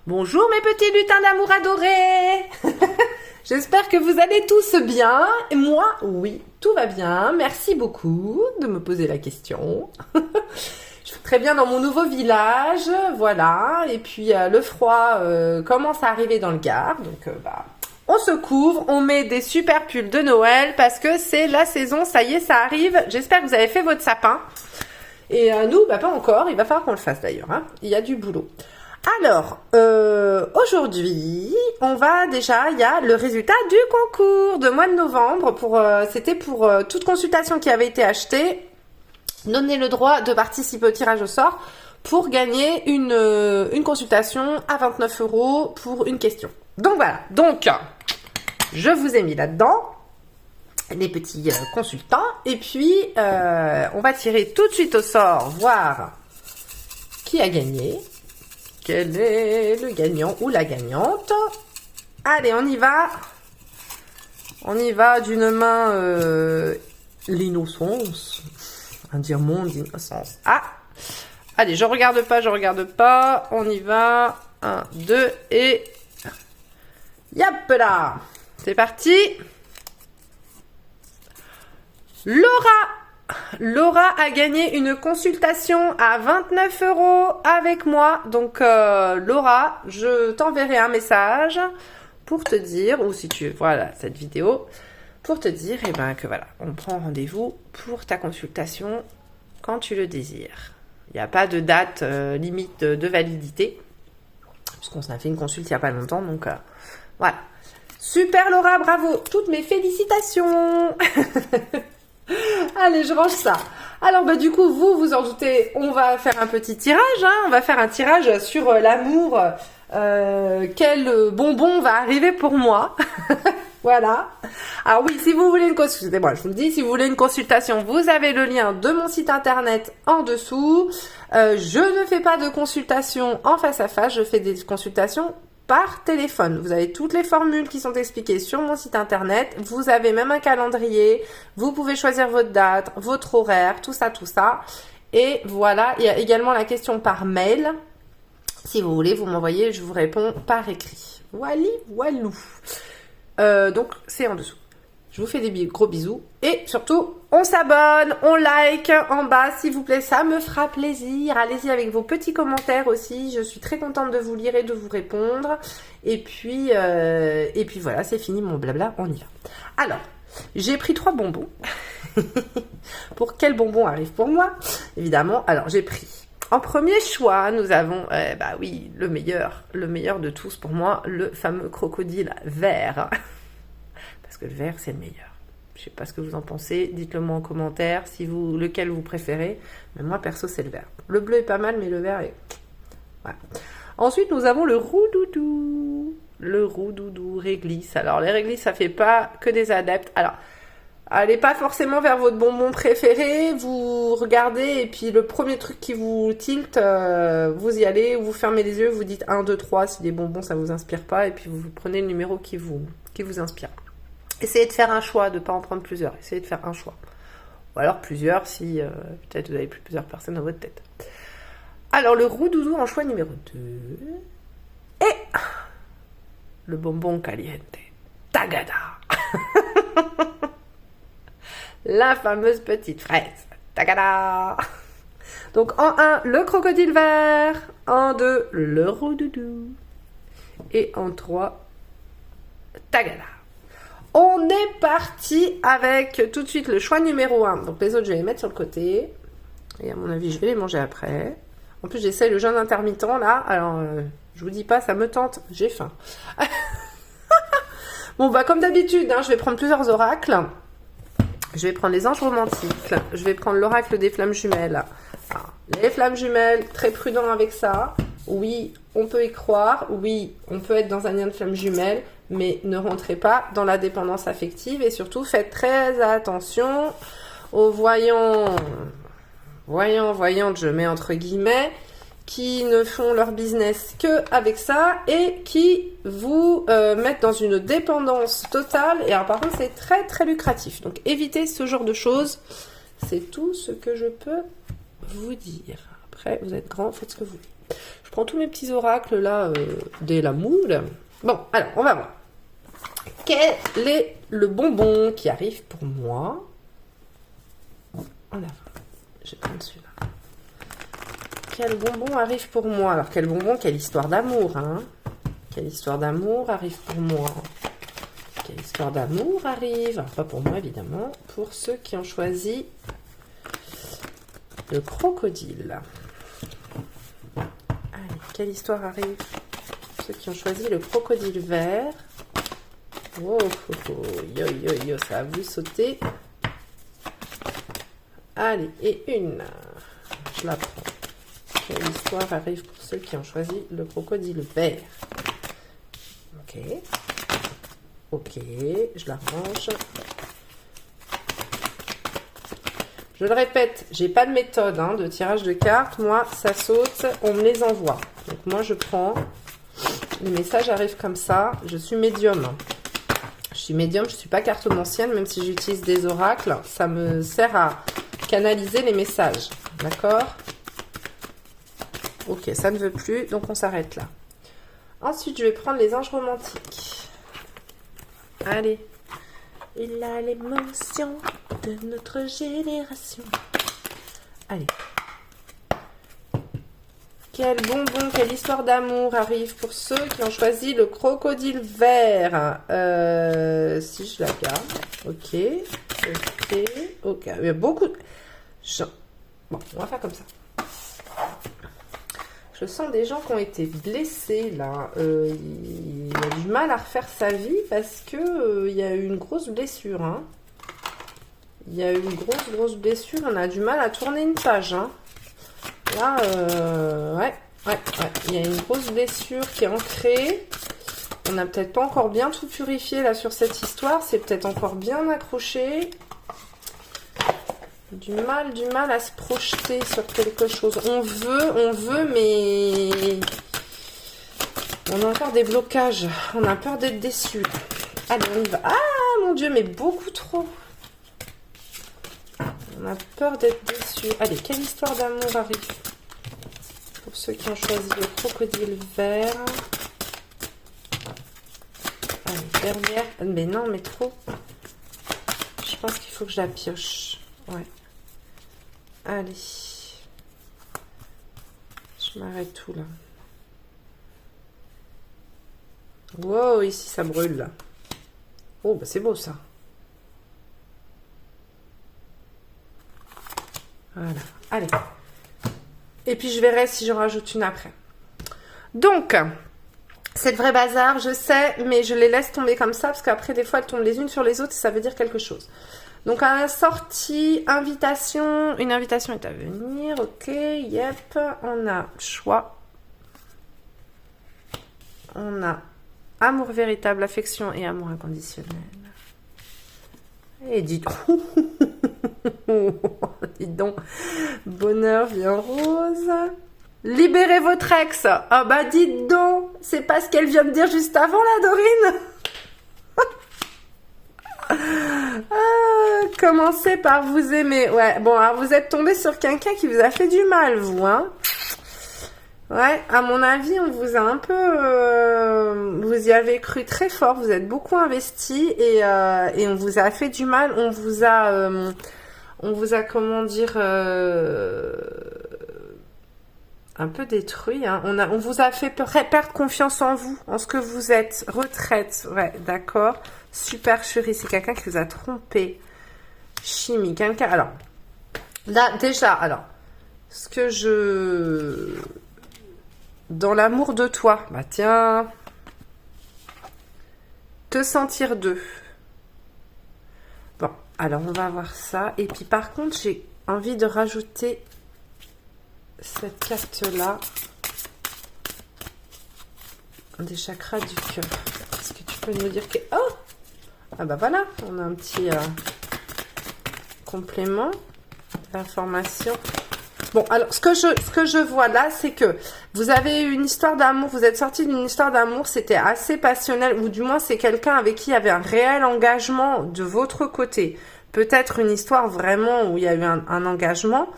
Bonjour mes petits lutins d'amour adorés. J'espère que vous allez tous bien. Et moi, oui, tout va bien. Merci beaucoup de me poser la question. Je vais très bien dans mon nouveau village, voilà. Et puis le froid commence à arriver dans le Gard, donc on se couvre, on met des super pulls de Noël parce que c'est la saison, ça y est, ça arrive. J'espère que vous avez fait votre sapin. Et nous, pas encore, il va falloir qu'on le fasse d'ailleurs, hein. Il y a du boulot. Alors, aujourd'hui, il y a le résultat du concours de mois de novembre. C'était pour toute consultation qui avait été achetée. Donnez le droit de participer au tirage au sort pour gagner une consultation à 29 € pour une question. Donc voilà, je vous ai mis là-dedans les petits consultants. Et puis, on va tirer tout de suite au sort, voir qui a gagné. Quel est le gagnant ou la gagnante? Allez, on y va. On y va d'une main l'innocence. On va dire mon innocence. Ah! Allez, je regarde pas. On y va. 1, 2 et... Yap là! C'est parti! Laura a gagné une consultation à 29 € avec moi. Donc, Laura, je t'enverrai un message pour te dire, ou si tu voilà cette vidéo, pour te dire que voilà, on prend rendez-vous pour ta consultation quand tu le désires. Il n'y a pas de date limite de validité, puisqu'on s'en a fait une consulte il n'y a pas longtemps. Donc, voilà. Super Laura, bravo! Toutes mes félicitations! Allez, je range ça. Alors, du coup, vous en doutez, on va faire un petit tirage, hein. On va faire un tirage sur l'amour. Quel bonbon va arriver pour moi. Voilà. Alors oui, si vous voulez une consultation, excusez-moi, je vous le dis, si vous voulez une consultation, vous avez le lien de mon site internet en dessous. Je ne fais pas de consultation en face à face, je fais des consultations par téléphone. Vous avez toutes les formules qui sont expliquées sur mon site internet. Vous avez même un calendrier. Vous pouvez choisir votre date, votre horaire, tout ça. Et voilà, il y a également la question par mail. Si vous voulez, vous m'envoyez, je vous réponds par écrit. Voilou. Donc, c'est en dessous. Je vous fais des gros bisous. Et surtout, on s'abonne, on like en bas, s'il vous plaît. Ça me fera plaisir. Allez-y avec vos petits commentaires aussi. Je suis très contente de vous lire et de vous répondre. Et puis voilà, c'est fini mon blabla. On y va. Alors, j'ai pris 3 bonbons. Pour quel bonbon arrive pour moi? Évidemment, alors j'ai pris... En premier choix, nous avons, oui, le meilleur de tous pour moi, le fameux crocodile vert. Parce que le vert, c'est le meilleur. Je sais pas ce que vous en pensez, dites-le moi en commentaire, lequel vous préférez. Mais moi, perso, c'est le vert. Le bleu est pas mal, mais le vert est... Voilà. Ensuite, nous avons le roux-doudou. Le roux-doudou réglisse. Alors, les réglisses, ça fait pas que des adeptes. Alors... Allez pas forcément vers votre bonbon préféré, vous regardez et puis le premier truc qui vous tilte, vous y allez, vous fermez les yeux, vous dites 1, 2, 3 si les bonbons ça vous inspire pas et puis vous prenez le numéro qui vous inspire. Essayez de faire un choix, de pas en prendre plusieurs, essayez de faire un choix. Ou alors plusieurs si peut-être vous avez plusieurs personnes dans votre tête. Alors le roux-doudou en choix numéro 2 et le bonbon caliente, Tagada. La fameuse petite fraise. Tagada! Donc en 1, le crocodile vert. En 2, le roux-doudou. Et en 3, Tagada. On est parti avec tout de suite le choix numéro 1. Donc les autres, je vais les mettre sur le côté. Et à mon avis, je vais les manger après. En plus, j'essaie le jeûne intermittent là. Alors, je vous dis pas, ça me tente. J'ai faim. Bon, comme d'habitude, hein, je vais prendre plusieurs oracles. Je vais prendre les anges romantiques. Je vais prendre l'oracle des flammes jumelles. Alors, les flammes jumelles, très prudent avec ça. Oui, on peut y croire. Oui, on peut être dans un lien de flammes jumelles. Mais ne rentrez pas dans la dépendance affective. Et surtout, faites très attention aux voyantes, je mets entre guillemets, qui ne font leur business que avec ça et qui vous mettent dans une dépendance totale. Et alors par contre, c'est très très lucratif. Donc évitez ce genre de choses. C'est tout ce que je peux vous dire. Après, vous êtes grand, faites ce que vous voulez. Je prends tous mes petits oracles là, dès la moule. Bon, alors, on va voir. Quel est le bonbon qui arrive pour moi? En avant. Je vais prendre celui-là. Quel bonbon arrive pour moi? Alors, quel bonbon, quelle histoire d'amour, hein? Quelle histoire d'amour arrive pour moi? Quelle histoire d'amour arrive? Alors, pas pour moi, évidemment. Pour ceux qui ont choisi le crocodile. Allez, quelle histoire arrive? Ceux qui ont choisi le crocodile vert. Oh, oh, oh, yo, yo, yo, ça a voulu sauter. Allez, et une. Je la prends. Quelle histoire arrive pour ceux qui ont choisi le crocodile vert? Ok. Ok, je la range. Je le répète, j'ai pas de méthode hein, de tirage de cartes. Moi, ça saute, on me les envoie. Donc moi, je prends. Les messages arrivent comme ça. Je suis médium. Je suis médium, je suis pas cartomancienne, même si j'utilise des oracles. Ça me sert à canaliser les messages. D'accord? Ok, ça ne veut plus, donc on s'arrête là. Ensuite, je vais prendre les anges romantiques. Allez. Il a l'émotion de notre génération. Allez. Quel bonbon, quelle histoire d'amour arrive pour ceux qui ont choisi le crocodile vert. Si je la garde. Ok. Ok. Ok. Il y a beaucoup de... Bon, on va faire comme ça. Je sens des gens qui ont été blessés là. Il a du mal à refaire sa vie parce que il y a eu une grosse blessure. Hein. Il y a eu une grosse blessure. On a du mal à tourner une page. Hein. Là, ouais. Il y a une grosse blessure qui est ancrée. On n'a peut-être pas encore bien tout purifié là sur cette histoire. C'est peut-être encore bien accroché. Du mal à se projeter sur quelque chose. On veut, mais on a encore des blocages. On a peur d'être déçu. Allez, on y va. Ah, mon Dieu, mais beaucoup trop. On a peur d'être déçu. Allez, quelle histoire d'amour arrive pour ceux qui ont choisi le crocodile vert. Allez, dernière. Mais non, mais trop. Je pense qu'il faut que je la pioche. Ouais. Allez. Je m'arrête tout là. Wow, ici ça brûle là. Oh, bah c'est beau ça. Voilà. Allez. Et puis je verrai si j'en rajoute une après. Donc, c'est le vrai bazar, je sais, mais je les laisse tomber comme ça parce qu'après des fois elles tombent les unes sur les autres et ça veut dire quelque chose. Donc à la sortie, invitation, une invitation est à venir, ok, yep, on a choix, on a amour véritable, affection et amour inconditionnel. Et dites, dites donc, bonheur vient rose, libérez votre ex, ah bah dites donc, c'est pas ce qu'elle vient de dire juste avant là Dorine. Commencez par vous aimer. Ouais, bon, alors vous êtes tombé sur quelqu'un qui vous a fait du mal, vous, hein. Ouais, à mon avis, on vous a un peu... vous y avez cru très fort, vous êtes beaucoup investi et on vous a fait du mal, on vous a, comment dire... un peu détruit, hein. On vous a fait perdre confiance en vous, en ce que vous êtes. Retraite, ouais, d'accord. Super chérie, c'est quelqu'un qui vous a trompé. Chimie, quelqu'un... Alors, là, déjà, alors, ce que je... Dans l'amour de toi, bah tiens, te sentir deux. Bon, alors on va voir ça. Et puis par contre, j'ai envie de rajouter cette carte-là des chakras du cœur. Est-ce que tu peux nous dire que... Oh! Ah bah voilà, on a un petit complément d'information. Bon, alors, ce que je vois là, c'est que vous avez eu une histoire d'amour, vous êtes sorti d'une histoire d'amour, c'était assez passionnel, ou du moins, c'est quelqu'un avec qui il y avait un réel engagement de votre côté. Peut-être une histoire vraiment où il y a eu un engagement.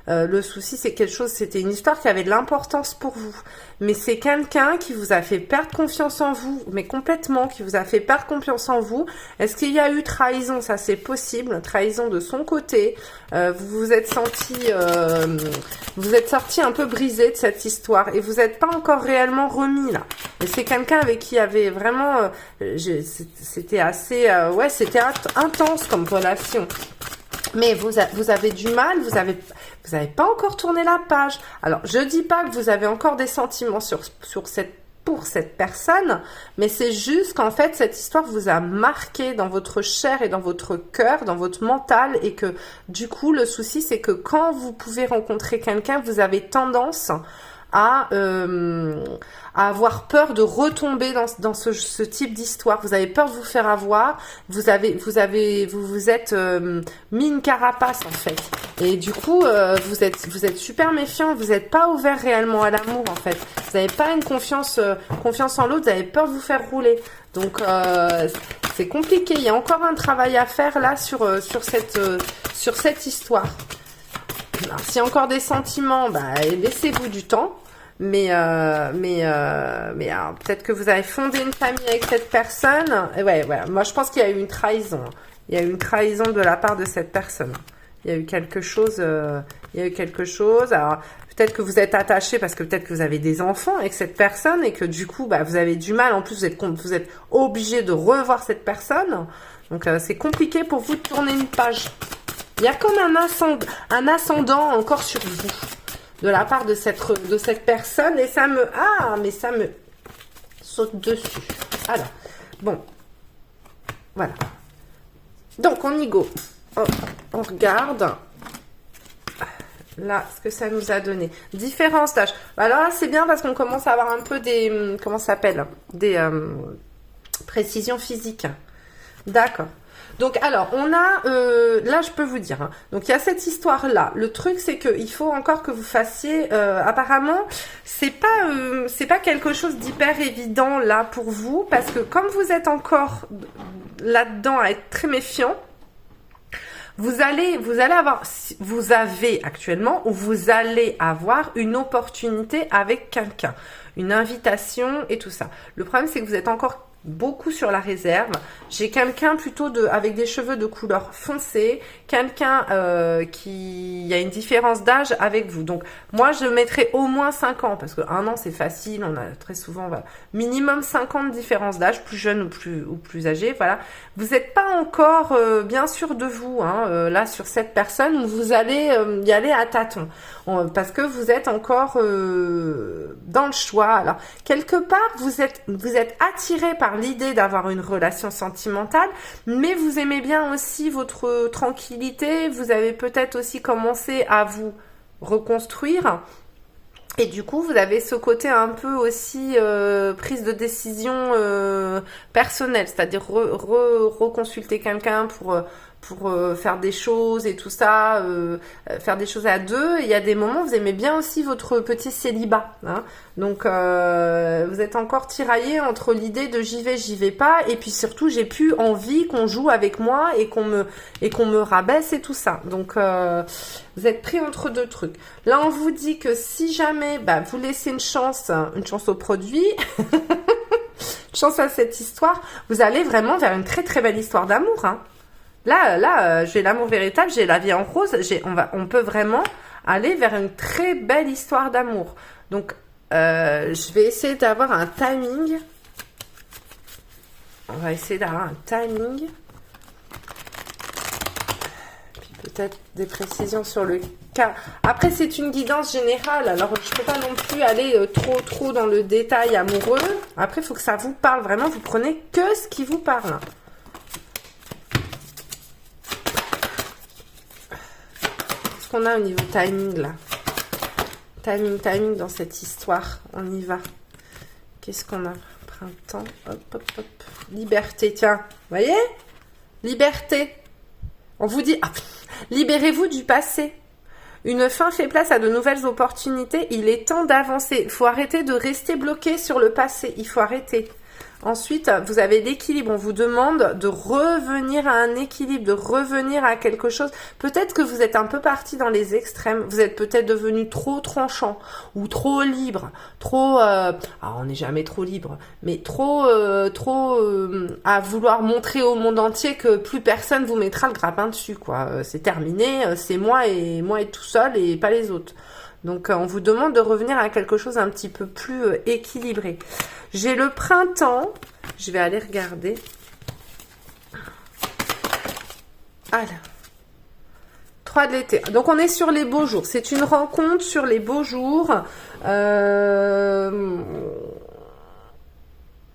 Le souci, c'est quelque chose, c'était une histoire qui avait de l'importance pour vous. Mais c'est quelqu'un qui vous a fait perdre confiance en vous, mais complètement, qui vous a fait perdre confiance en vous. Est-ce qu'il y a eu trahison? Ça, c'est possible. Trahison de son côté. Vous vous êtes sorti un peu brisé de cette histoire et vous n'êtes pas encore réellement remis là. Et c'est quelqu'un avec qui il y avait vraiment, c'était assez, ouais, c'était intense comme relation. Mais vous avez du mal, vous avez pas encore tourné la page. Alors, je dis pas que vous avez encore des sentiments pour cette personne, mais c'est juste qu'en fait, cette histoire vous a marqué dans votre chair et dans votre cœur, dans votre mental, et que du coup, le souci, c'est que quand vous pouvez rencontrer quelqu'un, vous avez tendance à avoir peur de retomber dans ce type d'histoire. Vous avez peur de vous faire avoir. Vous vous êtes mis une carapace en fait. Et du coup, vous êtes super méfiant. Vous n'êtes pas ouvert réellement à l'amour en fait. Vous n'avez pas une confiance en l'autre. Vous avez peur de vous faire rouler. Donc c'est compliqué. Il y a encore un travail à faire là sur cette histoire. Alors, s'il y a encore des sentiments, bah, laissez-vous du temps. Mais alors, peut-être que vous avez fondé une famille avec cette personne. Et ouais. Moi, je pense qu'il y a eu une trahison. Il y a eu une trahison de la part de cette personne. Il y a eu quelque chose. Alors, peut-être que vous êtes attaché parce que peut-être que vous avez des enfants avec cette personne et que du coup, bah, vous avez du mal. En plus, vous êtes obligé de revoir cette personne. Donc, c'est compliqué pour vous de tourner une page. Il y a comme un ascendant encore sur vous de la part de cette personne et ça me saute dessus. Alors, bon, voilà. Donc, on y go. On regarde là ce que ça nous a donné. Différents stages. Alors là, c'est bien parce qu'on commence à avoir un peu des, comment ça s'appelle, des précisions physiques. D'accord. Donc, alors, on a, là, je peux vous dire, hein, donc il y a cette histoire-là. Le truc, c'est qu'il faut encore que vous fassiez, apparemment, c'est pas quelque chose d'hyper évident là pour vous, parce que comme vous êtes encore là-dedans à être très méfiant, vous avez actuellement, ou vous allez avoir une opportunité avec quelqu'un, une invitation et tout ça. Le problème, c'est que vous êtes encore beaucoup sur la réserve. J'ai quelqu'un plutôt avec des cheveux de couleur foncée, quelqu'un qui a une différence d'âge avec vous. Donc moi je mettrais au moins 5 ans parce que 1 an c'est facile, on a très souvent voilà, minimum 5 ans de différence d'âge, plus jeune ou plus âgé, voilà. Vous n'êtes pas encore bien sûr de vous hein, là sur cette personne où vous allez y aller à tâtons parce que vous êtes encore dans le choix. Alors quelque part vous êtes attiré par l'idée d'avoir une relation sentimentale, mais vous aimez bien aussi votre tranquillité, vous avez peut-être aussi commencé à vous reconstruire, et du coup vous avez ce côté un peu aussi prise de décision personnelle, c'est-à-dire reconsulter quelqu'un pour faire des choses et tout ça, faire des choses à deux. Et il y a des moments où vous aimez bien aussi votre petit célibat, hein. Donc vous êtes encore tiraillé entre l'idée de j'y vais pas, et puis surtout j'ai plus envie qu'on joue avec moi et qu'on me rabaisse et tout ça. Donc vous êtes pris entre deux trucs. Là on vous dit que si jamais vous laissez une chance au produit, une chance à cette histoire, vous allez vraiment vers une très très belle histoire d'amour, hein. Là, j'ai l'amour véritable, j'ai la vie en rose, on peut vraiment aller vers une très belle histoire d'amour. Donc, je vais essayer d'avoir un timing. On va essayer d'avoir un timing. Puis peut-être des précisions sur le cas. Après, c'est une guidance générale, alors je ne peux pas non plus aller trop dans le détail amoureux. Après, il faut que ça vous parle vraiment, vous prenez que ce qui vous parle. Qu'on a au niveau timing là, timing dans cette histoire, on y va. Qu'est-ce qu'on a? Printemps, hop, liberté, tiens, vous voyez, liberté, on vous dit libérez-vous du passé, une fin fait place à de nouvelles opportunités, il est temps d'avancer, il faut arrêter de rester bloqué sur le passé, il faut arrêter. Ensuite, vous avez l'équilibre. On vous demande de revenir à un équilibre, de revenir à quelque chose. Peut-être que vous êtes un peu parti dans les extrêmes. Vous êtes peut-être devenu trop tranchant ou trop libre, trop... on n'est jamais trop libre, mais trop à vouloir montrer au monde entier que plus personne vous mettra le grappin dessus, quoi. C'est terminé, c'est moi et tout seul et pas les autres. Donc, on vous demande de revenir à quelque chose un petit peu plus équilibré. J'ai le printemps. Je vais aller regarder. Alors. 3 de l'été. Donc, on est sur les beaux jours. C'est une rencontre sur les beaux jours.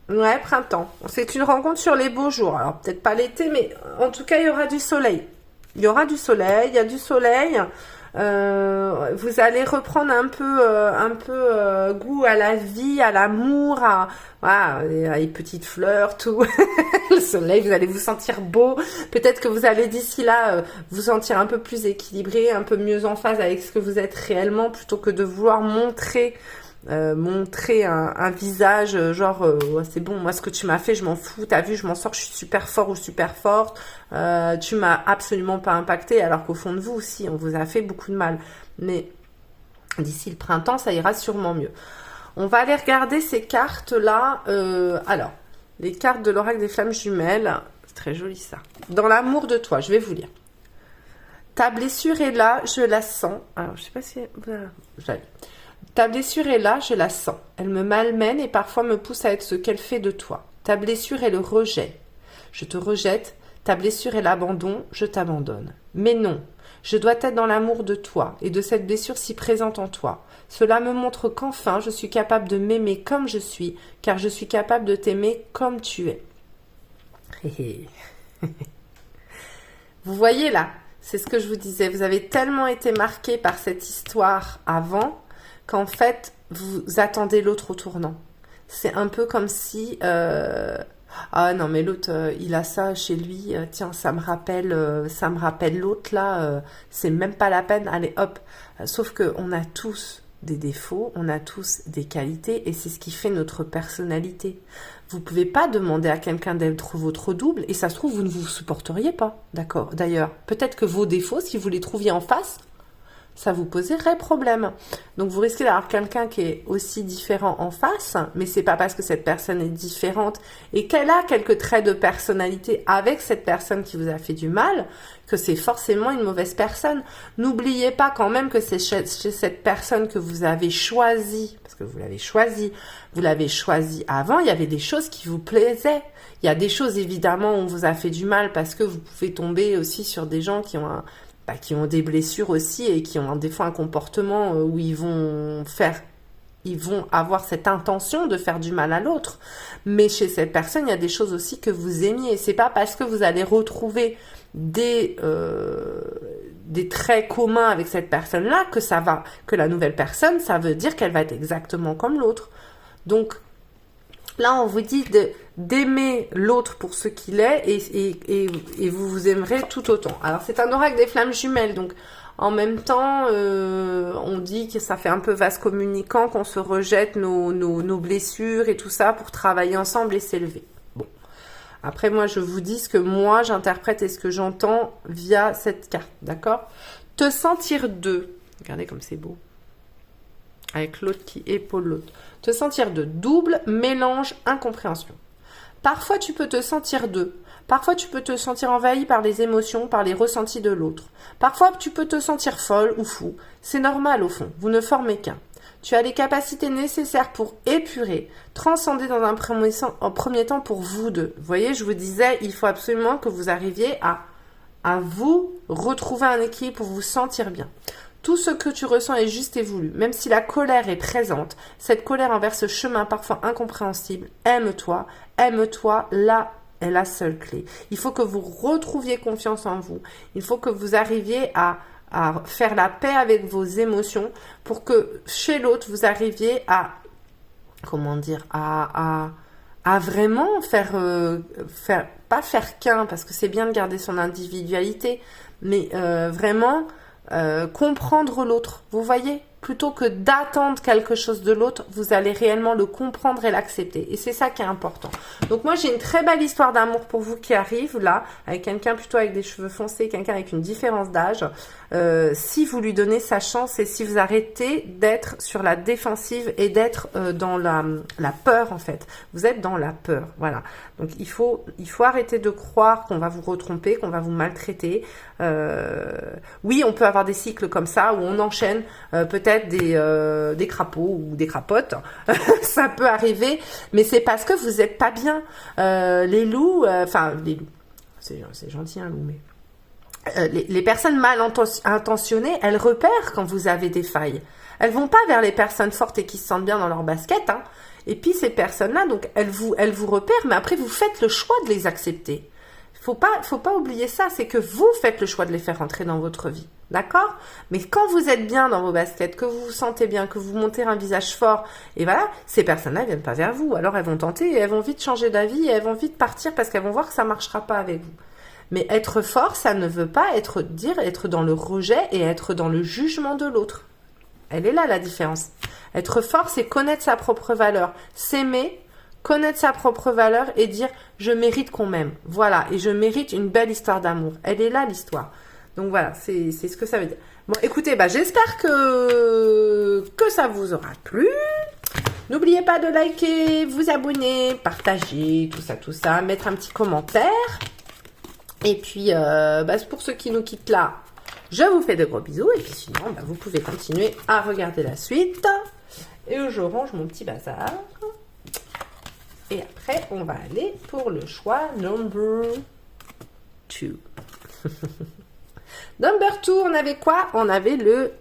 Ouais, printemps. C'est une rencontre sur les beaux jours. Alors, peut-être pas l'été, mais en tout cas, il y aura du soleil. Il y aura du soleil. Il y a du soleil. Vous allez reprendre un peu goût à la vie, à l'amour, à les petites fleurs, tout. Le soleil, vous allez vous sentir beau. Peut-être que vous allez d'ici là vous sentir un peu plus équilibré, un peu mieux en phase avec ce que vous êtes réellement, plutôt que de vouloir montrer un visage genre ouais, c'est bon, moi ce que tu m'as fait je m'en fous, t'as vu je m'en sors, je suis super fort ou super forte, tu m'as absolument pas impacté, alors qu'au fond de vous aussi on vous a fait beaucoup de mal, mais d'ici le printemps ça ira sûrement mieux. On va aller regarder ces cartes là. Alors les cartes de l'oracle des flammes jumelles, c'est très joli ça. Dans l'amour de toi, je vais vous lire. Ta blessure est là, je la sens. Alors je sais pas si j'allais. Ta blessure est là, je la sens. Elle me malmène et parfois me pousse à être ce qu'elle fait de toi. Ta blessure est le rejet. Je te rejette. Ta blessure est l'abandon, je t'abandonne. Mais non, je dois être dans l'amour de toi et de cette blessure si présente en toi. Cela me montre qu'enfin je suis capable de m'aimer comme je suis, car je suis capable de t'aimer comme tu es. Vous voyez là, c'est ce que je vous disais. Vous avez tellement été marqué par cette histoire avant qu'en fait, vous attendez l'autre au tournant. C'est un peu comme si... ah non, mais l'autre, il a ça chez lui. Tiens, ça me rappelle l'autre là. C'est même pas la peine. Allez, hop. Sauf qu'on a tous des défauts, on a tous des qualités et c'est ce qui fait notre personnalité. Vous pouvez pas demander à quelqu'un d'être votre double et ça se trouve, vous ne vous supporteriez pas. D'accord. D'ailleurs, peut-être que vos défauts, si vous les trouviez en face, ça vous poserait problème. Donc vous risquez d'avoir quelqu'un qui est aussi différent en face, mais c'est pas parce que cette personne est différente et qu'elle a quelques traits de personnalité avec cette personne qui vous a fait du mal, que c'est forcément une mauvaise personne. N'oubliez pas quand même que c'est chez cette personne que vous avez choisie, parce que vous l'avez choisi avant, il y avait des choses qui vous plaisaient. Il y a des choses évidemment où on vous a fait du mal parce que vous pouvez tomber aussi sur des gens qui ont des blessures aussi et qui ont des fois un comportement où ils vont avoir cette intention de faire du mal à l'autre. Mais chez cette personne, il y a des choses aussi que vous aimiez. C'est pas parce que vous allez retrouver des traits communs avec cette personne-là que la nouvelle personne, ça veut dire qu'elle va être exactement comme l'autre. Donc, là, on vous dit d'aimer l'autre pour ce qu'il est et vous vous aimerez tout autant. Alors, c'est un oracle des flammes jumelles, donc en même temps, on dit que ça fait un peu vase communicant, qu'on se rejette nos blessures et tout ça pour travailler ensemble et s'élever. Bon. Après, moi, je vous dis ce que moi, j'interprète et ce que j'entends via cette carte, d'accord? Te sentir deux. Regardez comme c'est beau. Avec l'autre qui épaule l'autre. Te sentir deux. Double, mélange, incompréhension. Parfois, tu peux te sentir deux. Parfois, tu peux te sentir envahi par les émotions, par les ressentis de l'autre. Parfois, tu peux te sentir folle ou fou. C'est normal au fond. Vous ne formez qu'un. Tu as les capacités nécessaires pour épurer, transcender dans un premier temps pour vous deux. Vous voyez, je vous disais, il faut absolument que vous arriviez à vous retrouver un équilibre pour vous sentir bien. Tout ce que tu ressens est juste et voulu. Même si la colère est présente, cette colère envers ce chemin parfois incompréhensible, aime-toi, là est la seule clé. Il faut que vous retrouviez confiance en vous. Il faut que vous arriviez à faire la paix avec vos émotions pour que chez l'autre, vous arriviez à vraiment pas faire qu'un, parce que c'est bien de garder son individualité, mais vraiment comprendre l'autre. Vous voyez, plutôt que d'attendre quelque chose de l'autre, vous allez réellement le comprendre et l'accepter. Et c'est ça qui est important. Donc moi, j'ai une très belle histoire d'amour pour vous qui arrive là, avec quelqu'un plutôt avec des cheveux foncés, quelqu'un avec une différence d'âge. Si vous lui donnez sa chance et si vous arrêtez d'être sur la défensive et d'être dans la peur en fait. Vous êtes dans la peur, voilà. Donc il faut arrêter de croire qu'on va vous retromper, qu'on va vous maltraiter. Oui, on peut avoir des cycles comme ça où on enchaîne peut-être des crapauds ou des crapottes. Ça peut arriver, mais c'est parce que vous n'êtes pas bien. Les loups, les loups, c'est gentil un loup, mais les personnes mal intentionnées, elles repèrent quand vous avez des failles. Elles vont pas vers les personnes fortes et qui se sentent bien dans leur basket, hein. Et puis ces personnes-là, donc elles vous repèrent, mais après vous faites le choix de les accepter. Faut pas oublier ça, c'est que vous faites le choix de les faire entrer dans votre vie, d'accord? Mais quand vous êtes bien dans vos baskets, que vous vous sentez bien, que vous montez un visage fort, et voilà, ces personnes-là elles viennent pas vers vous. Alors elles vont tenter et elles vont vite changer d'avis et elles vont vite partir parce qu'elles vont voir que ça marchera pas avec vous. Mais être fort, ça ne veut pas être dans le rejet et être dans le jugement de l'autre. Elle est là la différence. Être fort, c'est connaître sa propre valeur, s'aimer, connaître sa propre valeur et dire je mérite qu'on m'aime. Voilà, et je mérite une belle histoire d'amour. Elle est là l'histoire. Donc voilà, c'est ce que ça veut dire. Bon, écoutez, j'espère que ça vous aura plu. N'oubliez pas de liker, vous abonner, partager, tout ça, mettre un petit commentaire. Et puis, pour ceux qui nous quittent là, je vous fais de gros bisous. Et puis sinon, vous pouvez continuer à regarder la suite. Et je range mon petit bazar. Et après, on va aller pour le choix number 2. Number 2, on avait quoi? On avait le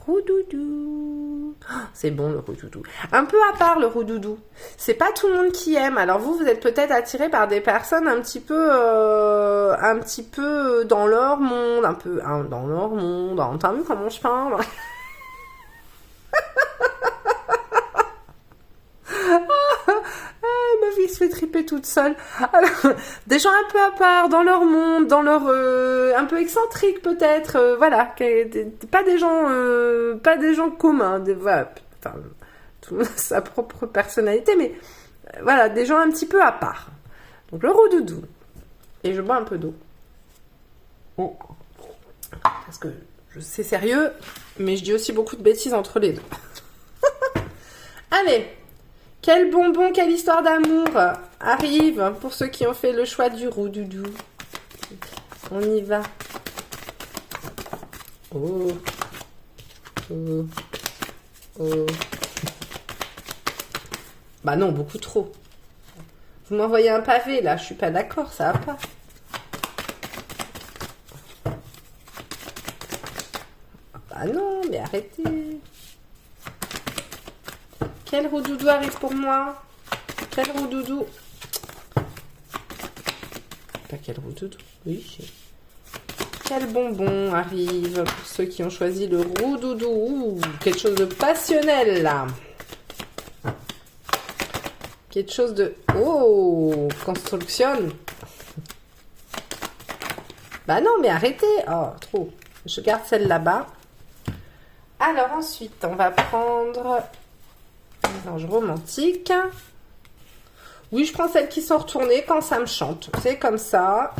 roudoudou. Oh, c'est bon le roudoudou. Un peu à part le roudoudou. C'est pas tout le monde qui aime. Alors vous êtes peut-être attiré par des personnes un petit peu dans leur monde, dans leur monde. T'as vu comment je parle? Ma vie se fait triper toute seule. Alors, des gens un peu à part, dans leur monde, dans leur un peu excentriques peut-être, voilà, pas des gens communs, voilà, tout le monde a sa propre personnalité, mais voilà, des gens un petit peu à part. Donc le roudoudou. Et je bois un peu d'eau. Oh. Parce que je sais sérieux, mais je dis aussi beaucoup de bêtises entre les deux. Allez. Quel bonbon, quelle histoire d'amour arrive pour ceux qui ont fait le choix du roudoudou. On y va. Oh. Oh. Oh. Bah non, beaucoup trop. Vous m'envoyez un pavé, là. Je suis pas d'accord, ça va pas. Bah non, mais arrêtez. Quel roudoudou arrive pour moi? Quel roudoudou? Pas quel roudoudou? Oui. Quel bonbon arrive pour ceux qui ont choisi le roudoudou? Ouh, quelque chose de passionnel là. Quelque chose de... Oh, construction. Bah non, mais arrêtez. Oh, trop. Je garde celle là-bas. Alors ensuite, on va prendre... mélange romantique. Oui, je prends celles qui sont retournées quand ça me chante. C'est comme ça.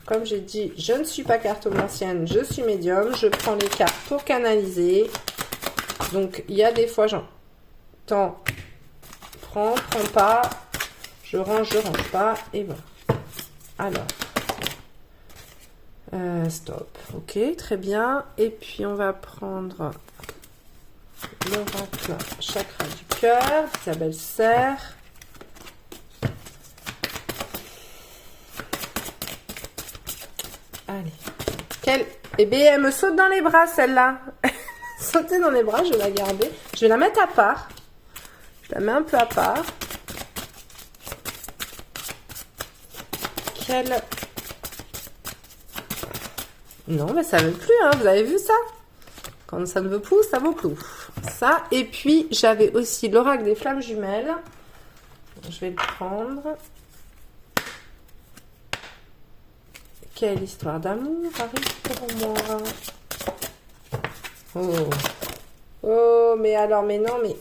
Comme j'ai dit, je ne suis pas cartomancienne, je suis médium. Je prends les cartes pour canaliser. Donc, il y a des fois, j'entends, prends pas. Je range pas. Et voilà. Alors. Stop. Ok, très bien. Et puis, on va prendre... l'oracle chakra du cœur d'Isabelle Serre. Allez. Eh bien, elle me saute dans les bras, celle-là. Sauter dans les bras, je vais la garder. Je vais la mettre à part. Je la mets un peu à part. Non, mais ça ne veut plus, hein. Vous avez vu ça? Quand ça ne veut plus, ça vaut plus. Ça, et puis j'avais aussi l'oracle des flammes jumelles. Je vais le prendre. Quelle histoire d'amour arrive pour moi? Oh. Oh, mais alors, mais non, mais...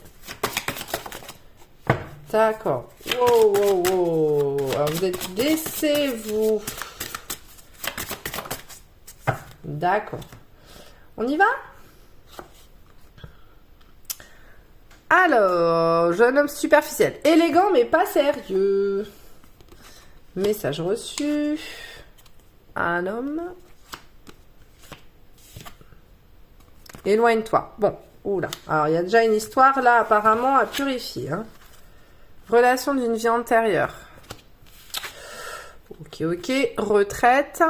D'accord. Wow, wow, wow. Alors, vous êtes blessé, vous. D'accord. On y va? Alors, jeune homme superficiel. Élégant, mais pas sérieux. Message reçu. Un homme. Éloigne-toi. Bon, oula. Alors, il y a déjà une histoire, là, apparemment, à purifier. Hein. Relation d'une vie antérieure. Ok, ok. Retraite.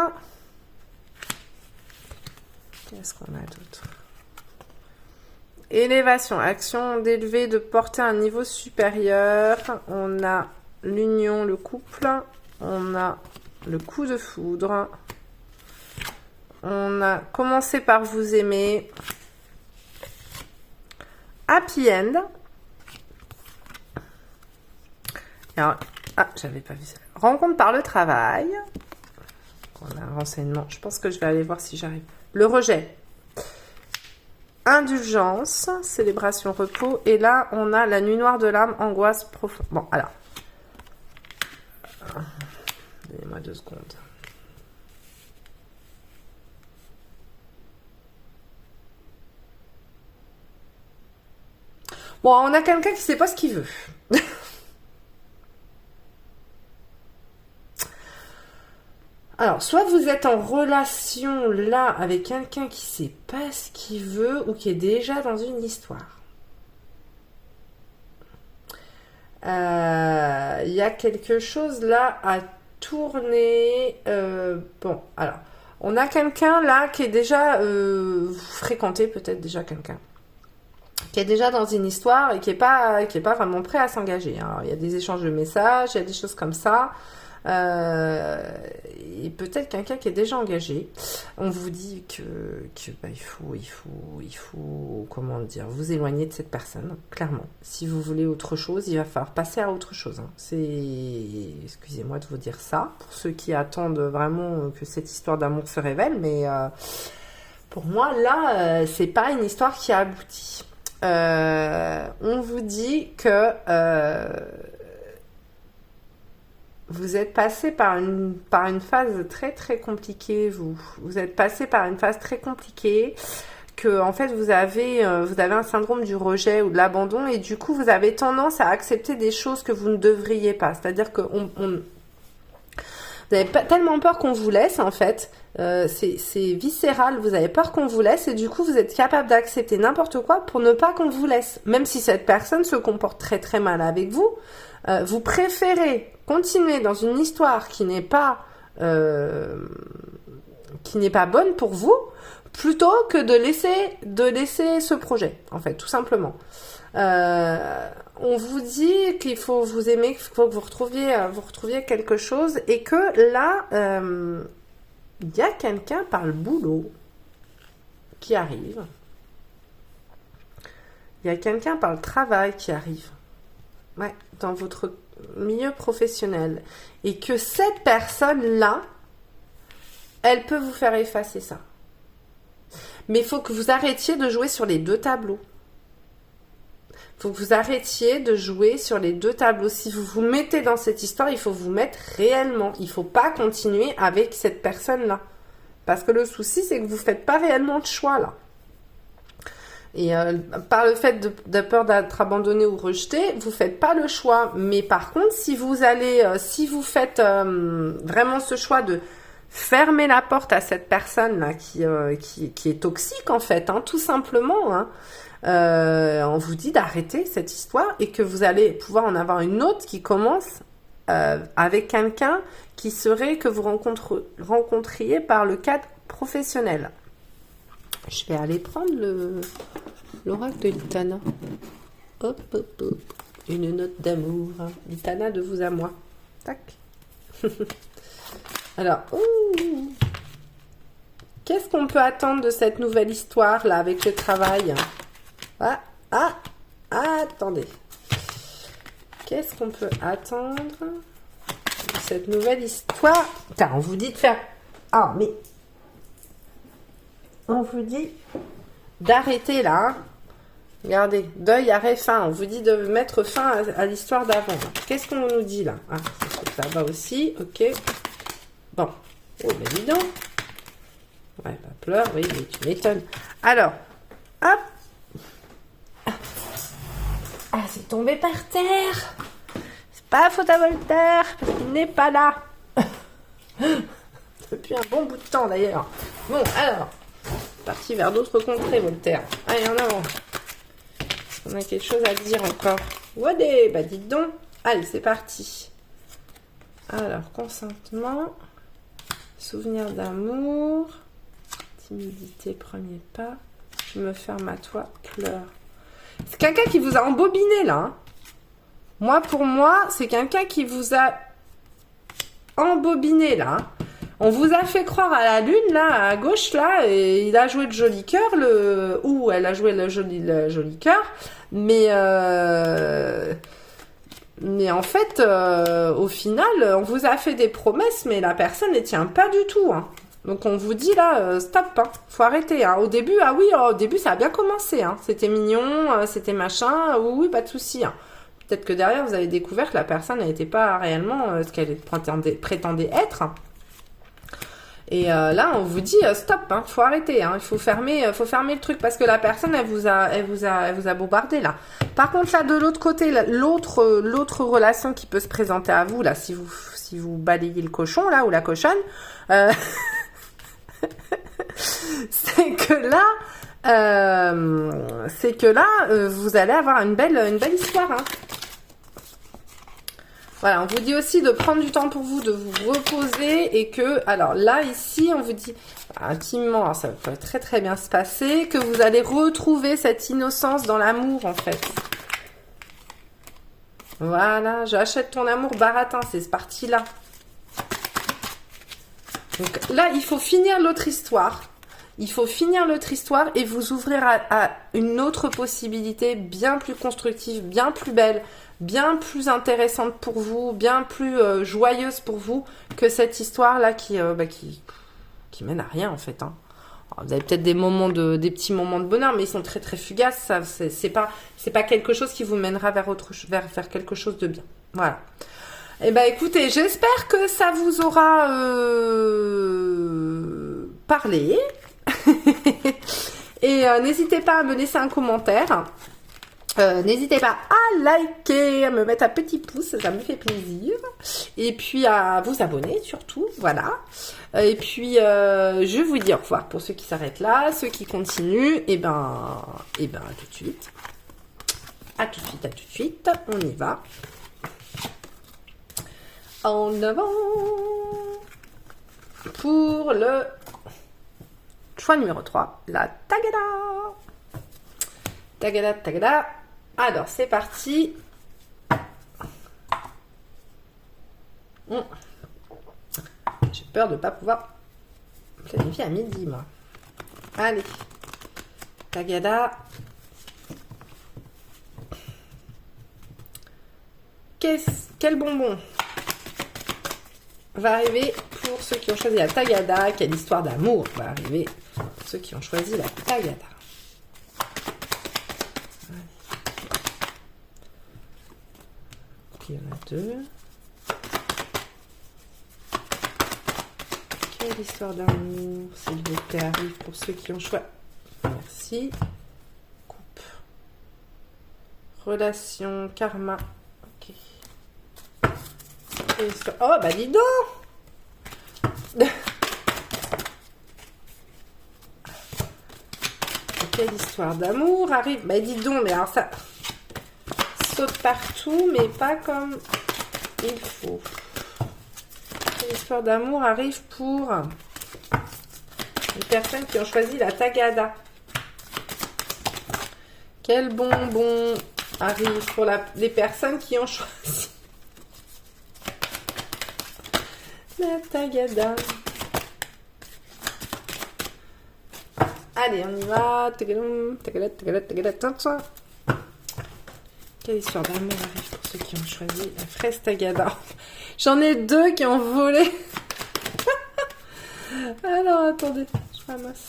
Qu'est-ce qu'on a d'autre? Élévation. Action d'élever, de porter à un niveau supérieur. On a l'union, le couple. On a le coup de foudre. On a commencé par vous aimer. Happy end. Alors, ah, j'avais pas vu ça. Rencontre par le travail. On a un renseignement. Je pense que je vais aller voir si j'arrive. Le rejet. Indulgence. Célébration, repos. Et là, on a la nuit noire de l'âme, angoisse profonde. Bon, alors. Donnez-moi 2 secondes. Bon, on a quelqu'un qui sait pas ce qu'il veut. Alors, soit vous êtes en relation là avec quelqu'un qui sait pas ce qu'il veut ou qui est déjà dans une histoire. Il y a quelque chose là à tourner. Bon, alors, on a quelqu'un là qui est déjà... vous fréquentez peut-être déjà quelqu'un qui est déjà dans une histoire et qui est pas vraiment prêt à s'engager. Alors, il y a des échanges de messages, il y a des choses comme ça. Et peut-être quelqu'un qui est déjà engagé. On vous dit que bah, il faut comment dire, vous éloigner de cette personne, clairement. Si vous voulez autre chose, il va falloir passer à autre chose. Hein. Excusez-moi de vous dire ça, pour ceux qui attendent vraiment que cette histoire d'amour se révèle, mais pour moi, là, c'est pas une histoire qui a abouti. On vous dit que vous êtes passé par une phase très très compliquée, vous êtes passé par une phase très compliquée, que en fait vous avez un syndrome du rejet ou de l'abandon, et du coup vous avez tendance à accepter des choses que vous ne devriez pas. C'est-à-dire que vous avez pas tellement peur qu'on vous laisse, en fait, c'est viscéral, vous avez peur qu'on vous laisse, et du coup vous êtes capable d'accepter n'importe quoi pour ne pas qu'on vous laisse. Même si cette personne se comporte très très mal avec vous, vous préférez continuer dans une histoire qui n'est pas bonne pour vous, plutôt que de laisser ce projet, en fait, tout simplement. On vous dit qu'il faut vous aimer, qu'il faut que vous retrouviez quelque chose, et que là, il y a quelqu'un par le boulot qui arrive. Il y a quelqu'un par le travail qui arrive. Ouais, dans votre milieu professionnel. Et que cette personne-là, elle peut vous faire effacer ça. Mais il faut que vous arrêtiez de jouer sur les 2 tableaux. Il faut que vous arrêtiez de jouer sur les 2 tableaux. Si vous vous mettez dans cette histoire, il faut vous mettre réellement. Il ne faut pas continuer avec cette personne-là. Parce que le souci, c'est que vous ne faites pas réellement de choix, là. Et par le fait de peur d'être abandonné ou rejeté, vous faites pas le choix. Mais par contre, si vous faites vraiment ce choix de fermer la porte à cette personne là qui est toxique, en fait, hein, tout simplement, hein, on vous dit d'arrêter cette histoire, et que vous allez pouvoir en avoir une autre qui commence avec quelqu'un qui serait que vous rencontriez par le cadre professionnel. Je vais aller prendre l'oracle de Litana. Hop, hop, hop. Une note d'amour. Litana, de vous à moi. Tac. Alors, qu'est-ce qu'on peut attendre de cette nouvelle histoire, là, avec le travail? Attendez. Qu'est-ce qu'on peut attendre de cette nouvelle histoire? Car on vous dit de faire... Ah, mais... On vous dit d'arrêter là. Hein. Regardez, deuil, arrêt, fin. On vous dit de mettre fin à l'histoire d'avant. Qu'est-ce qu'on nous dit là? Ah, ça va aussi, ok. Bon. Oh, mais dis donc. Ouais, bah pleure, oui, mais tu m'étonnes. Alors, hop. Ah, c'est tombé par terre. C'est pas faute à Voltaire, parce qu'il n'est pas là. Depuis un bon bout de temps d'ailleurs. Bon, alors, parti vers d'autres contrées, Voltaire. Allez, en avant. On a quelque chose à dire encore. Wadé, bah dites donc. Allez, c'est parti. Alors, consentement, souvenir d'amour, timidité, premier pas, je me ferme à toi, pleure. C'est quelqu'un qui vous a embobiné là. Hein. Moi, pour moi, c'est quelqu'un qui vous a embobiné là. On vous a fait croire à la lune là, à gauche là, et il a joué le joli cœur, ou elle a joué le joli cœur, mais en fait, au final, on vous a fait des promesses, mais la personne ne tient pas du tout. Hein. Donc on vous dit là, stop, hein, faut arrêter. Hein. Au début, ah oui, au début ça a bien commencé. Hein. C'était mignon, c'était machin, oui, pas de souci. Hein. Peut-être que derrière vous avez découvert que la personne n'était pas réellement ce qu'elle prétendait être. Et là, on vous dit stop, hein, faut arrêter, hein, il faut fermer le truc parce que la personne, elle vous a bombardé là. Par contre, là, de l'autre côté, l'autre relation qui peut se présenter à vous là, si vous balayez le cochon là ou la cochonne, c'est que là, vous allez avoir une belle histoire. Hein. Voilà, on vous dit aussi de prendre du temps pour vous, de vous reposer et que, alors là, ici, on vous dit intimement, alors ça peut très très bien se passer, que vous allez retrouver cette innocence dans l'amour en fait. Voilà, j'achète ton amour baratin, c'est ce parti-là. Donc là, il faut finir l'autre histoire. Il faut finir l'autre histoire et vous ouvrir à une autre possibilité bien plus constructive, bien plus belle, bien plus intéressante pour vous, bien plus joyeuse pour vous que cette histoire-là qui mène à rien en fait. Hein. Alors, vous avez peut-être des petits moments de bonheur, mais ils sont très très fugaces. Ça, c'est pas quelque chose qui vous mènera vers quelque chose de bien. Voilà. Eh ben écoutez, j'espère que ça vous aura parlé. Et n'hésitez pas à me laisser un commentaire. N'hésitez pas à liker, à me mettre un petit pouce, ça me fait plaisir. Et puis à vous abonner surtout, voilà. Et puis je vous dis au revoir pour ceux qui s'arrêtent là, ceux qui continuent, et ben à tout de suite. À tout de suite, on y va. En avant pour le choix numéro 3, la Tagada. Tagada, Tagada. Alors, c'est parti. J'ai peur de ne pas pouvoir planifier à midi, moi. Allez. Tagada. Quel bonbon va arriver pour ceux qui ont choisi la Tagada? Quelle histoire d'amour va arriver pour ceux qui ont choisi la Tagada? Il y en a deux. Quelle histoire d'amour, s'il vous plaît, arrive pour ceux qui ont choisi. Merci. Coupe. Relation, karma. Ok. Oh, bah dis donc! Quelle histoire d'amour arrive? Bah dis donc, mais alors ça saute partout, mais pas comme il faut. Quelle histoire d'amour arrive pour les personnes qui ont choisi la Tagada? Quel bonbon arrive pour les personnes qui ont choisi la Tagada? Allez, on y va. Quelle histoire d'amour arrive pour ceux qui ont choisi la fraise Tagada? J'en ai deux qui ont volé. Alors, attendez, je ramasse.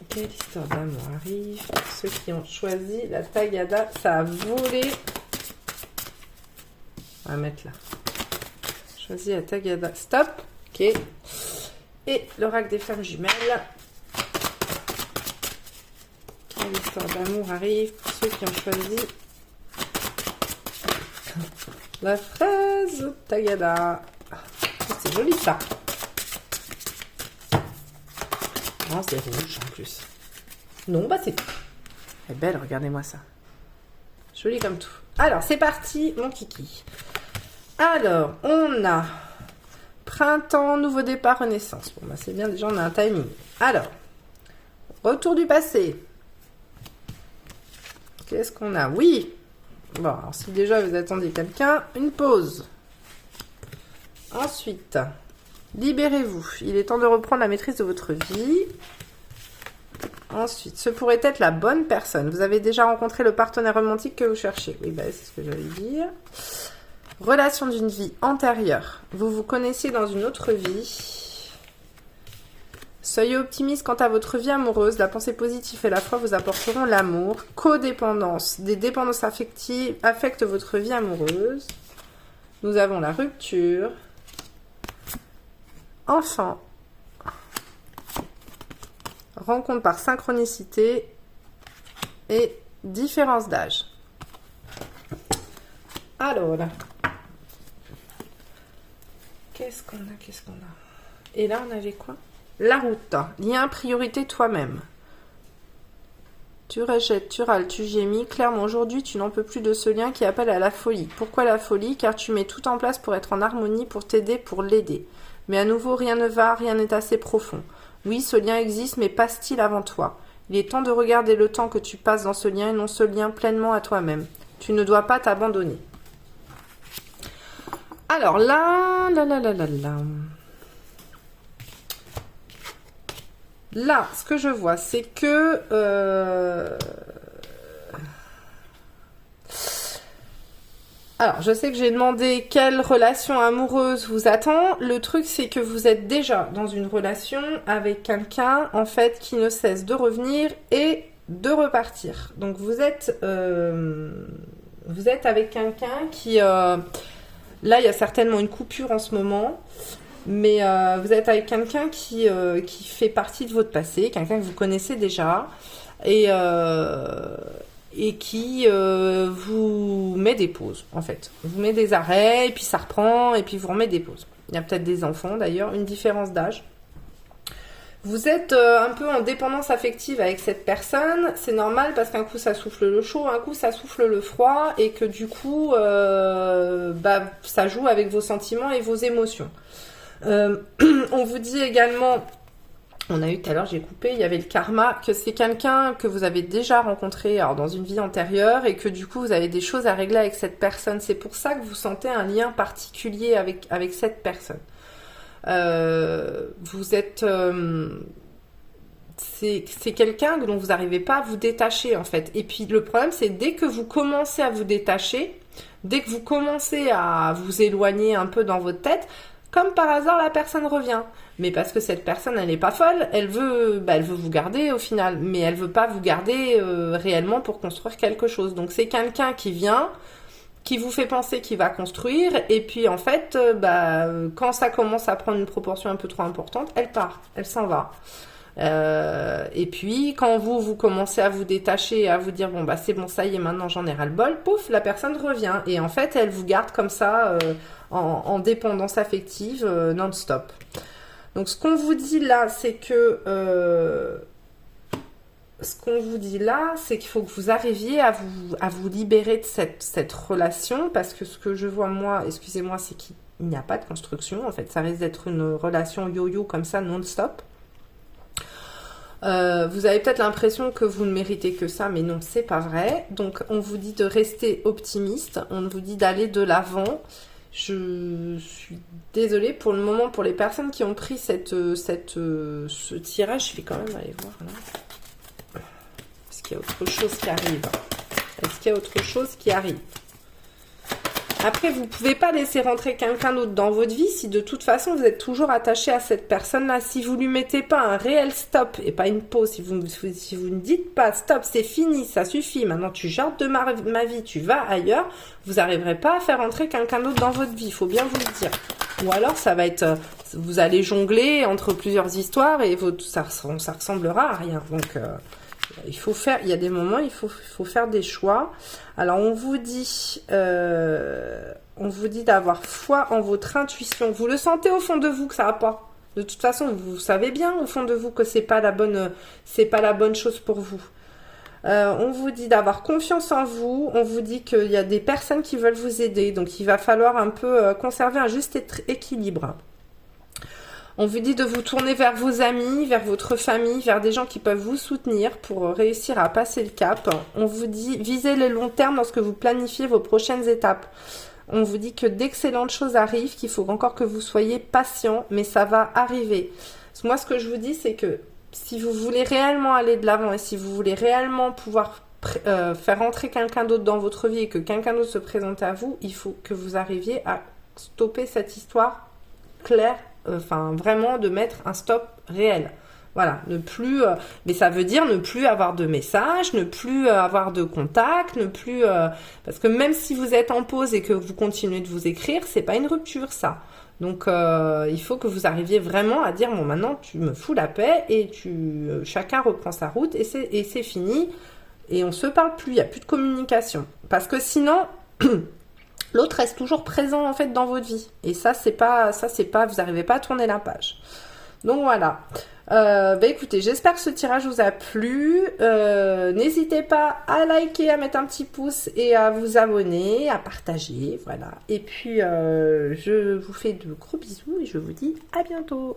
Quelle histoire d'amour arrive pour ceux qui ont choisi la Tagada? Ça a volé. On va mettre là. Choisi la Tagada. Stop. Ok. Et l'oracle des femmes jumelles. Quelle histoire d'amour arrive pour ceux qui ont choisi la fraise Tagada. C'est joli ça. Non, c'est rouge en plus. Non, bah c'est tout. Elle est belle, regardez-moi ça. Joli comme tout. Alors, c'est parti, mon kiki. Alors, on a printemps, nouveau départ, renaissance. Bon, bah c'est bien, déjà, on a un timing. Alors, retour du passé. Qu'est-ce qu'on a? Oui. Bon, alors si déjà vous attendiez quelqu'un, une pause. Ensuite, libérez-vous. Il est temps de reprendre la maîtrise de votre vie. Ensuite, ce pourrait être la bonne personne. Vous avez déjà rencontré le partenaire romantique que vous cherchez. Oui, bah, c'est ce que j'allais dire. Relation d'une vie antérieure. Vous vous connaissiez dans une autre vie. Soyez optimiste quant à votre vie amoureuse. La pensée positive et la foi vous apporteront l'amour. Codépendance. Des dépendances affectives affectent votre vie amoureuse. Nous avons la rupture. Enfant. Rencontre par synchronicité et différence d'âge. Alors, qu'est-ce qu'on a? Et là, on avait quoi? La route. Lien, priorité, toi-même. Tu rejettes, tu râles, tu gémis. Clairement, aujourd'hui, tu n'en peux plus de ce lien qui appelle à la folie. Pourquoi la folie? Car tu mets tout en place pour être en harmonie, pour t'aider, pour l'aider. Mais à nouveau, rien ne va, rien n'est assez profond. Oui, ce lien existe, mais passe-t-il avant toi? Il est temps de regarder le temps que tu passes dans ce lien et non ce lien pleinement à toi-même. Tu ne dois pas t'abandonner. Alors là. Là, ce que je vois, c'est que... Alors, je sais que j'ai demandé quelle relation amoureuse vous attend. Le truc, c'est que vous êtes déjà dans une relation avec quelqu'un, en fait, qui ne cesse de revenir et de repartir. Donc, vous êtes avec quelqu'un qui... là, il y a certainement une coupure en ce moment. Mais vous êtes avec quelqu'un qui fait partie de votre passé, quelqu'un que vous connaissez déjà. Et qui vous met des pauses, en fait. Vous met des arrêts, et puis ça reprend, et puis vous remet des pauses. Il y a peut-être des enfants, d'ailleurs, une différence d'âge. Vous êtes un peu en dépendance affective avec cette personne. C'est normal, parce qu'un coup, ça souffle le chaud, un coup, ça souffle le froid, et que du coup, ça joue avec vos sentiments et vos émotions. On vous dit également... On a eu tout à l'heure, j'ai coupé, il y avait le karma, que c'est quelqu'un que vous avez déjà rencontré dans une vie antérieure et que du coup vous avez des choses à régler avec cette personne. C'est pour ça que vous sentez un lien particulier avec cette personne. Vous êtes... c'est quelqu'un dont vous n'arrivez pas à vous détacher en fait. Et puis le problème c'est dès que vous commencez à vous détacher, dès que vous commencez à vous éloigner un peu dans votre tête, comme par hasard la personne revient. Mais parce que cette personne, elle n'est pas folle, elle veut vous garder au final, mais elle veut pas vous garder réellement pour construire quelque chose. Donc c'est quelqu'un qui vient, qui vous fait penser qu'il va construire, et puis en fait, quand ça commence à prendre une proportion un peu trop importante, elle part, elle s'en va. Et puis quand vous commencez à vous détacher, à vous dire bon c'est bon, ça y est, maintenant j'en ai ras le bol, pouf, la personne revient, et en fait elle vous garde comme ça en dépendance affective non-stop. Donc ce qu'on vous dit là, c'est que qu'il faut que vous arriviez à vous libérer de cette relation, parce que ce que je vois moi, excusez-moi, c'est qu'il n'y a pas de construction. En fait, ça risque d'être une relation yo-yo comme ça non-stop. Vous avez peut-être l'impression que vous ne méritez que ça, mais non, c'est pas vrai. Donc on vous dit de rester optimiste, on vous dit d'aller de l'avant. Je suis désolée pour le moment pour les personnes qui ont pris ce tirage. Je vais quand même aller voir là. Est-ce qu'il y a autre chose qui arrive? Après, vous pouvez pas laisser rentrer quelqu'un d'autre dans votre vie si de toute façon vous êtes toujours attaché à cette personne-là. Si vous lui mettez pas un réel stop et pas une pause, si vous ne dites pas stop, c'est fini, ça suffit, maintenant tu sortes de ma vie, tu vas ailleurs, vous n'arriverez pas à faire rentrer quelqu'un d'autre dans votre vie, il faut bien vous le dire. Ou alors ça va être, vous allez jongler entre plusieurs histoires et ça ressemblera à rien. Donc il faut faire, il y a des moments, il faut faire des choix. Alors on vous dit d'avoir foi en votre intuition. Vous le sentez au fond de vous que ça va pas. De toute façon, vous savez bien au fond de vous que c'est pas la bonne chose pour vous. On vous dit d'avoir confiance en vous. On vous dit qu'il y a des personnes qui veulent vous aider. Donc il va falloir un peu conserver un juste équilibre. On vous dit de vous tourner vers vos amis, vers votre famille, vers des gens qui peuvent vous soutenir pour réussir à passer le cap. On vous dit visez les longs termes lorsque vous planifiez vos prochaines étapes. On vous dit que d'excellentes choses arrivent, qu'il faut encore que vous soyez patient, mais ça va arriver. Moi, ce que je vous dis, c'est que si vous voulez réellement aller de l'avant et si vous voulez réellement pouvoir faire entrer quelqu'un d'autre dans votre vie et que quelqu'un d'autre se présente à vous, il faut que vous arriviez à stopper cette histoire claire. Enfin, vraiment de mettre un stop réel. Voilà, ne plus... mais ça veut dire ne plus avoir de messages, ne plus avoir de contacts, ne plus... parce que même si vous êtes en pause et que vous continuez de vous écrire, c'est pas une rupture, ça. Donc, il faut que vous arriviez vraiment à dire, bon, maintenant, tu me fous la paix et chacun reprend sa route et c'est fini. Et on se parle plus, il n'y a plus de communication. Parce que sinon... l'autre reste toujours présent en fait dans votre vie. Et ça, c'est pas, vous n'arrivez pas à tourner la page. Donc voilà. Écoutez, j'espère que ce tirage vous a plu. N'hésitez pas à liker, à mettre un petit pouce et à vous abonner, à partager. Voilà. Et puis, je vous fais de gros bisous et je vous dis à bientôt.